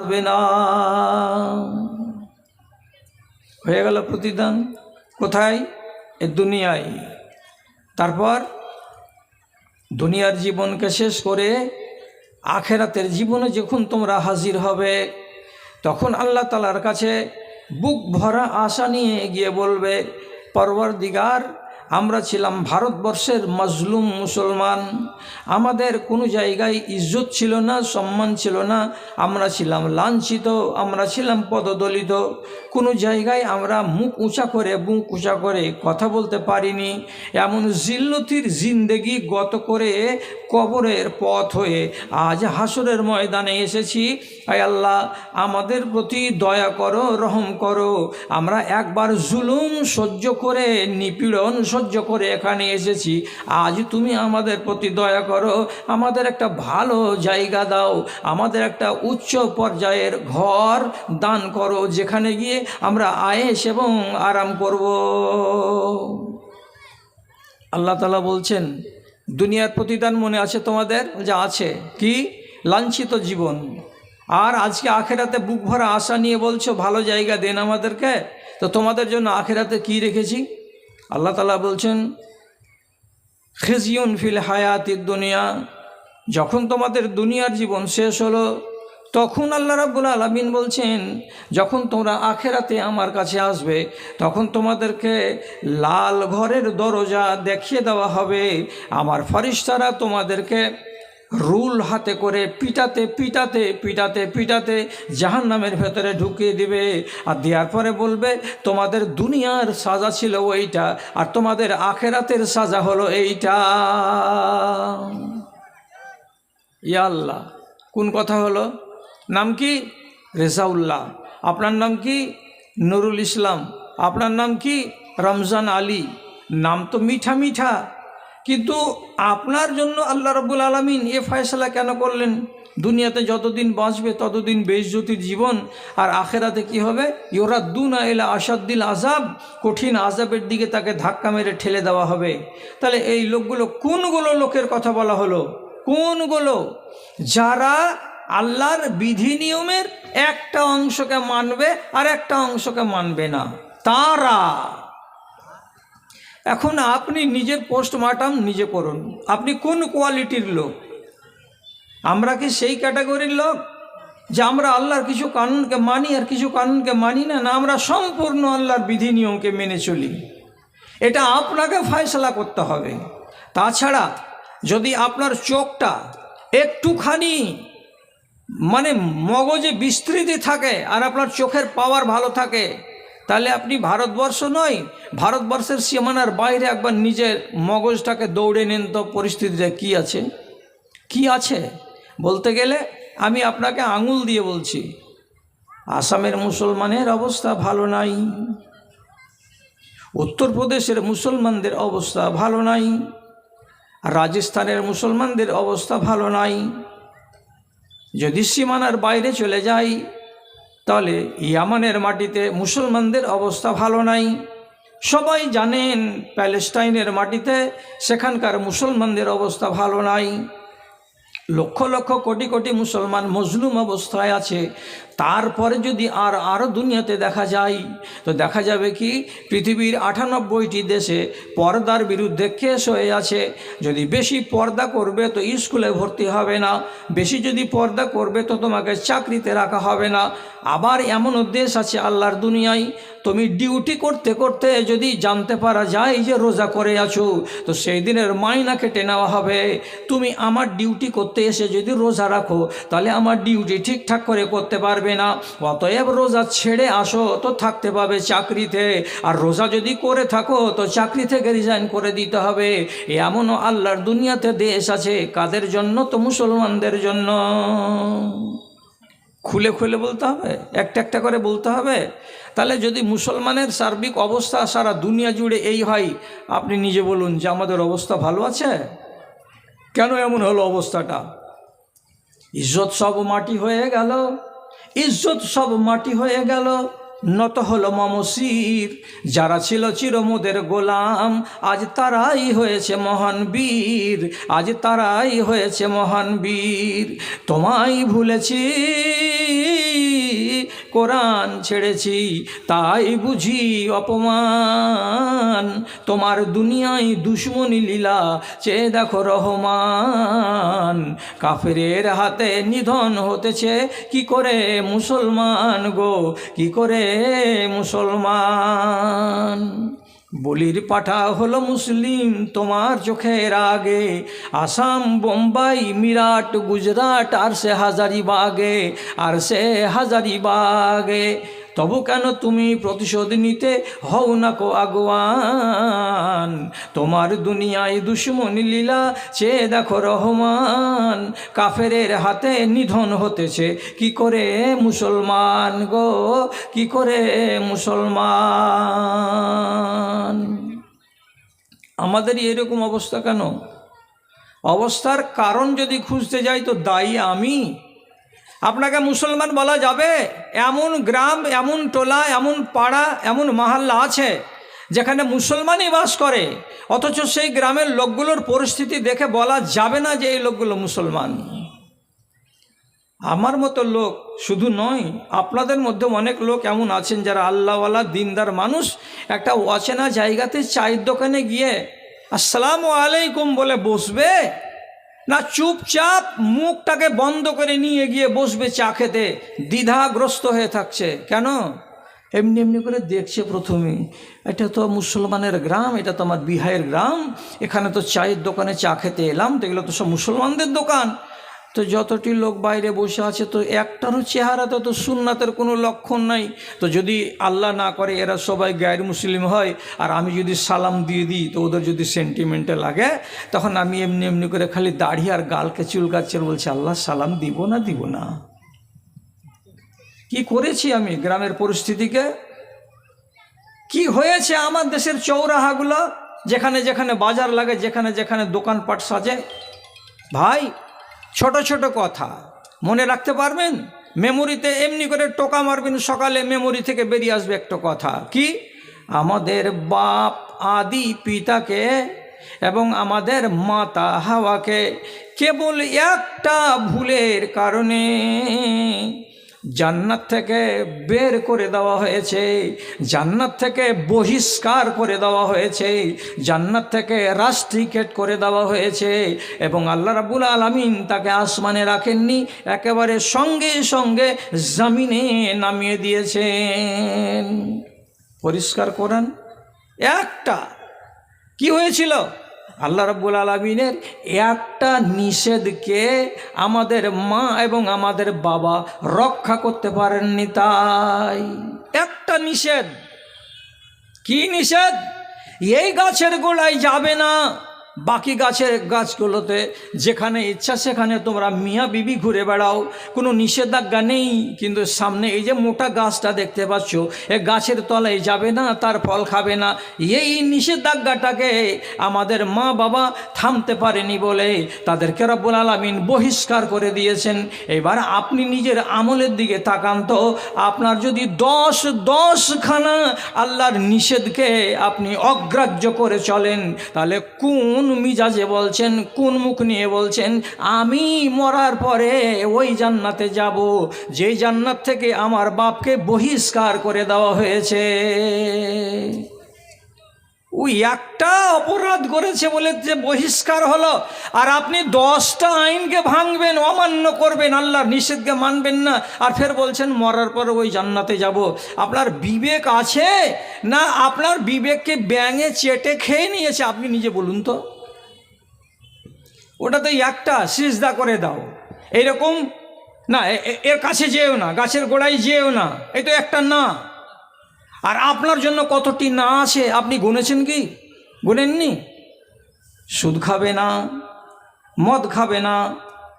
থাকবে না। হয়ে গেল প্রতিদান। কোথায়? এ দুনিয়ায়। তারপর দুনিয়ার জীবনকে শেষ করে আখেরাতের জীবনে যখন তোমরা হাজির হবে, তখন আল্লাহ তাআলার কাছে বুক ভরা আশা নিয়ে গিয়ে বলবে, পরওয়ারদিগার, আমরা ছিলাম ভারতবর্ষের মাজলুম মুসলমান, আমাদের কোনো জায়গায় ইজ্জত ছিল না, সম্মান ছিল না, আমরা ছিলাম লাঞ্ছিত, আমরা ছিলাম পদদলিত, কোনো জায়গায় আমরা মুখ উঁচা করে বুক উঁচা করে কথা বলতে পারিনি। এমন জিল্লতির জিন্দেগি গত করে কবরের পথ হয়ে আজ হাসরের ময়দানে এসেছি। আয় আল্লাহ, আমাদের প্রতি দয়া করো, রহম করো। আমরা একবার জুলুম সহ্য করে, নিপীড়ন সহ্য করে এখানে এসেছি, আজ তুমি আমাদের প্রতি দয়া করো, আমাদের একটা ভালো জায়গা দাও, আমাদের একটা উচ্চ পর্যায়ের ঘর দান করো, যেখানে গিয়ে আমরা আয়েশ এবং আরাম করব। আল্লাহ তাআলা বলছেন, দুনিয়ার প্রতিদান মনে আছে তোমাদের? যা আছে কি? লাঞ্ছিত জীবন। আর আজকে আখেরাতে বুক ভরা আশা নিয়ে বলছো ভালো জায়গা দেন আমাদেরকে। তো তোমাদের জন্য আখেরাতে কি রেখেছি? আল্লাহ তাআলা বলছেন, খিজিউন ফিল হায়াতিদ দুনিয়া, যখন তোমাদের দুনিয়ার জীবন শেষ হলো, তখন আল্লাহ রাব্বুল আলামিন বলছেন, যখন তোমরা আখেরাতে আমার কাছে আসবে, তখন তোমাদেরকে লাল ঘরের দরজা দেখিয়ে দেওয়া হবে। আমার ফেরেশতারা তোমাদেরকে রুল হাতে করে পিটাতে পিটাতে পিটাতে পিটাতে জাহান্নামের ভেতরে ঢুকিয়ে দিবে। আর দেওয়ার পরে বলবে, তোমাদের দুনিয়ার সাজা ছিল ওইটা, আর তোমাদের আখেরাতের সাজা হলো এইটা। ইয়া আল্লাহ, কোন কথা হলো? নাম কি? রেজাউল্লাহ। আপনার নাম কি? নুরুল ইসলাম। আপনার নাম কি? রমজান আলী। নাম তো মিঠা মিঠা, কিন্তু আপনার জন্য আল্লাহ রাব্বুল আলামিন এ ফয়সালা কেন করলেন? দুনিয়াতে যতদিন বাঁচবে ততদিন বেইজ্জতির জীবন, আর আখেরাতে কি হবে? ইউরাদ্দুনা ইলা আশাদ্দিল আযাব, কঠিন আযাবের দিকে তাকে ধাক্কা মেরে ঠেলে দেওয়া হবে। তাহলে এই লোকগুলো, কোনগুলো লোকের কথা বলা হলো? কোনগুলো? যারা আল্লাহর বিধি নিয়মের একটা অংশকে মানবে আর একটা অংশকে মানবে না, তারা। এখন আপনি নিজের পোস্টমর্টম নিজে করুন, আপনি কোন কোয়ালিটির লোক? আমরা কি সেই ক্যাটাগরির লোক যে আমরা আল্লাহর কিছু কানুনকে মানি আর কিছু কানুনকে মানি না? না, আমরা সম্পূর্ণ আল্লাহর বিধি নিয়মকে মেনে চলি? এটা আপনাকে ফয়সালা করতে হবে। তাছাড়া যদি আপনার চোখটা একটুখানি মানে মগজে বিস্তৃতি থাকে আর আপনার চোখের পাওয়ার ভালো থাকে, তাহলে আপনি ভারতবর্ষ নয়, ভারতবর্ষের সীমানার বাইরে একবার নিজের মগজটাকে দৌড়ে নেন তো, পরিস্থিতিটা কি আছে? কি আছে বলতে গেলে আমি আপনাকে আঙুল দিয়ে বলছি, আসামের মুসলমানের অবস্থা ভালো নাই, উত্তরপ্রদেশের মুসলমানদের অবস্থা ভালো নাই, রাজস্থানের মুসলমানদের অবস্থা ভালো নাই। যদি সীমানার বাইরে চলে যাই, তাহলে ইয়ামানের মাটিতে মুসলমানদের অবস্থা ভালো নাই। সবাই জানেন প্যালেস্টাইনের মাটিতে সেখানকার মুসলমানদের অবস্থা ভালো নাই। লক্ষ লক্ষ কোটি কোটি মুসলমান মজলুম অবস্থায় আছে। তারপরে যদি আরও দুনিয়াতে দেখা যায়, তো দেখা যাবে কি পৃথিবীর 98টি দেশে পর্দার বিরুদ্ধে কেস হয়ে আছে। যদি বেশি পর্দা করবে তো স্কুলে ভর্তি হবে না, বেশি যদি পর্দা করবে তো তোমাকে চাকরিতে রাখা হবে না। আবার এমনও দেশ আছে আল্লাহর দুনিয়ায়, তুমি ডিউটি করতে করতে যদি জানতে পারা যায় যে রোজা করে আছো, তো সেই দিনের মাইনা কেটে নেওয়া হবে। তুমি আমার ডিউটি করতে এসে যদি রোজা রাখো, তাহলে আমার ডিউটি ঠিকঠাক করে করতে পারবে না। অতএব রোজা ছেড়ে আসো তো থাকতে পাবে চাকরিতে, আর রোজা যদি করে থাকো তো চাকরি থেকে রিজাইন করে দিতে হবে। এমনও আল্লাহর দুনিয়াতে দেশ আছে। কাদের জন্য? তো মুসলমানদের জন্য। খুলে খুলে বলতে হবে, একটা একটা করে বলতে হবে। তাহলে যদি মুসলমানের সার্বিক অবস্থা সারা দুনিয়া জুড়ে এই হয়, আপনি নিজে বলুন যে আমাদের অবস্থা ভালো আছে? কেন এমন হলো অবস্থাটা? ইজ্জত সব মাটি হয়ে গেল, ইজ্জত সব মাটি হয়ে গেল। নত হলো মমশির, যারা ছিল চিরমোদের গোলাম, আজ তারাই হয়েছে মহান বীর, আজ তারাই হয়েছে মহান বীর। তোমায় ভুলেছি কোরআন ছেড়েছি, তাই বুঝি অপমান। তোমার দুনিয়ায় দুশ্মনী লীলা চেয়ে দেখো রহমান। কাফেরের হাতে নিধন হতেছে কি করে মুসলমান গো, কি করে মুসলমান। বলির পাঠা হলো মুসলিম তোমার চোখের আগে, আসাম বোম্বাই মিরাট গুজরাট আর সে হাজারিবাগে, আর সে হাজারিবাগে। তবু কেন তুমি প্রতিশোধ নিতে হও না কো আগুয়ান। তোমার দুনিয়ায় দুশ্মনী লীলা চেয়ে দেখো রহমান। কাফেরের হাতে নিধন হতেছে কি করে মুসলমান গো, কি করে মুসলমান। আমাদের এরকম অবস্থা কেন? অবস্থার কারণ যদি খুঁজতে যাই তো দায়ী আমি। আপনাকে মুসলমান বলা যাবে? এমন গ্রাম, এমন টোলা, এমন পাড়া, এমন মহল্লা আছে যেখানে মুসলমানই বাস করে, অথচ সেই গ্রামের লোকগুলোর পরিস্থিতি দেখে বলা যাবে না যে এই লোকগুলো মুসলমান। আমার মতো লোক শুধু নয়, আপনাদের মধ্যে অনেক লোক এমন আছেন যারা আল্লাহওয়ালা দিনদার মানুষ, একটা অচেনা জায়গাতে চায়ের দোকানে গিয়ে আসসালামু আলাইকুম বলে বসবে না চুপচাপ মুখটাকে বন্ধ করে নিয়ে গিয়ে বসবে চা খেতে, দ্বিধাগ্রস্ত হয়ে থাকছে। কেন? এমনি এমনি করে দেখছে প্রথমে, এটা তো মুসলমানের গ্রাম, এটা তো আমার বিহারের গ্রাম, এখানে তো চায়ের দোকানে চা খেতে এলাম, তো এগুলো তো সব মুসলমানদের দোকান। তো যতটি লোক বাইরে বসে আছে তো একটারও চেহারাতে তো সুন্নাতের কোনো লক্ষণ নাই। তো যদি আল্লাহ না করে এরা সবাই গায়ের মুসলিম হয় আর আমি যদি সালাম দিয়ে দিই তো ওদের যদি সেন্টিমেন্টে লাগে, তখন আমি এমনি এমনি করে খালি দাড়ি আর গালকে চুলকাচ্ছে, বলছে আল্লাহ সালাম দিব না দিব না। কি করেছি আমি গ্রামের পরিস্থিতিকে? কি হয়েছে আমার দেশের চৌরাহাগুলো, যেখানে যেখানে বাজার লাগে, যেখানে যেখানে দোকানপাট সাজে। ভাই, ছোট ছোট কথা মনে রাখতে পারবেন? মেমোরিতে এমনি করে টোকা মারবেন, সকালে মেমোরি থেকে বেরিয়ে আসবে একটা কথা। কি? আমাদের বাপ আদি পিতাকে এবং আমাদের মাতা হাওয়াকে কেবল একটা ভুলের কারণে জান্নাত থেকে বের করে দেওয়া হয়েছে, জান্নাত থেকে বহিষ্কার করে দেওয়া হয়েছে, জান্নাত থেকে রাস্ট্রিকেট করে দেওয়া হয়েছে, এবং আল্লাহ রাব্বুল আলামিন তাকে আসমানে রাখেননি, একেবারে সঙ্গে সঙ্গে জমিনে নামিয়ে দিয়েছেন। পরিষ্কার করেন একটা। কি হয়েছিল? আল্লাহ রাব্বুল আলামিনের একটা নিষেধকে আমাদের মা এবং আমাদের বাবা রক্ষা করতে পারেননি। তাই একটা নিষেধ। কি নিষেধ? এই গাছের গোড়ায় যাবে না, বাকি গাছগুলোতে যেখানে ইচ্ছা সেখানে তোমরা মিয়া বিবি ঘুরে বেড়াও, কোনো নিষেধাজ্ঞা নেই। কিন্তু সামনে এই যে মোটা গাছটা দেখতে পাচ্ছ, এই গাছের তলায় যাবে না, তার ফল খাবে না। এই নিষেধাজ্ঞাটাকে আমাদের মা বাবা থামতে পারেনি বলে তাদেরকে রব্বুল আলামিন বহিষ্কার করে দিয়েছেন। এবার আপনি নিজের আমলের দিকে তাকান তো, আপনার যদি 10খানা আল্লাহর নিষেধকে আপনি অগ্রাহ্য করে চলেন, তাহলে কোন মিজাজে বলছেন, কোন মুখ নিয়ে বলছেন আমি মরার পরে ওই জান্নাতে যাব যে জান্নাত থেকে আমার বাপকে বহিষ্কার করে দেওয়া হয়েছে? ওই একটা অপরাধ করেছে বলে যে বহিষ্কার হলো, আর আপনি 10টা আইনকে ভাঙবেন, অমান্য করবেন, আল্লাহর নিষেধকে মানবেন না, আর ফের বলছেন মরার পরে ওই জান্নাতে যাব। আপনার বিবেক আছে না আপনার বিবেককে ব্যাঙে চেটে খেয়ে নিয়েছে? আপনি নিজে বলুন তো। ওটা তো একটা সিজদা করে দাও, এইরকম না, এর কাছে যেও না, গাছের গোড়ায় যেও না, এই তো একটা না। আর আপনার জন্য কতটি না আছে আপনি গুনেছেন কি? গুনেননি। সুদ খাবে না, মদ খাবে না,